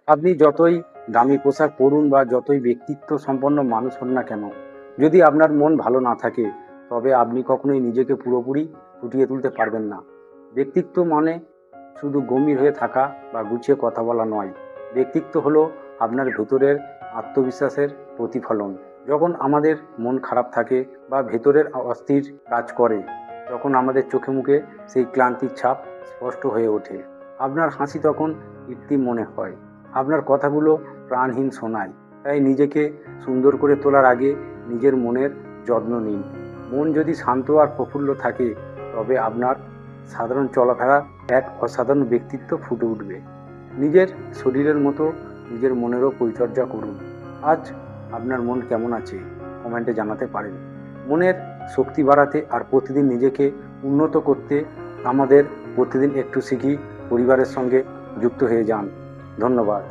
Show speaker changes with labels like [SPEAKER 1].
[SPEAKER 1] আপনি যতই দামি পোশাক পরুন বা যতই ব্যক্তিত্ব সম্পন্ন মানুষ হন না কেন, যদি আপনার মন ভালো না থাকে তবে আপনি কখনোই নিজেকে পুরোপুরি ফুটিয়ে তুলতে পারবেন না। ব্যক্তিত্ব মানে শুধু গম্ভীর হয়ে থাকা বা গুছিয়ে কথা বলা নয়। ব্যক্তিত্ব হলো আপনার ভেতরের আত্মবিশ্বাসের প্রতিফলন। যখন আমাদের মন খারাপ থাকে বা ভেতরের অস্থির কাজ করে, তখন আমাদের চোখে মুখে সেই ক্লান্তির ছাপ স্পষ্ট হয়ে ওঠে। আপনার হাসি তখন কৃত্রিম মনে হয়, আপনার কথাগুলো প্রাণহীন শোনায়। তাই নিজেকে সুন্দর করে তোলার আগে নিজের মনের যত্ন নিন। মন যদি শান্ত আর প্রফুল্ল থাকে, তবে আপনার সাধারণ চলাফেরা এক অসাধারণ ব্যক্তিত্ব ফুটে উঠবে। নিজের শরীরের মতো নিজের মনেরও পরিচর্যা করুন। আজ আপনার মন কেমন আছে কমেন্টে জানাতে পারেন। মনের শক্তি বাড়াতে আর প্রতিদিন নিজেকে উন্নত করতে আমাদের প্রতিদিন একটু শিখি পরিবারের সঙ্গে যুক্ত হয়ে যান। ধন্যবাদ।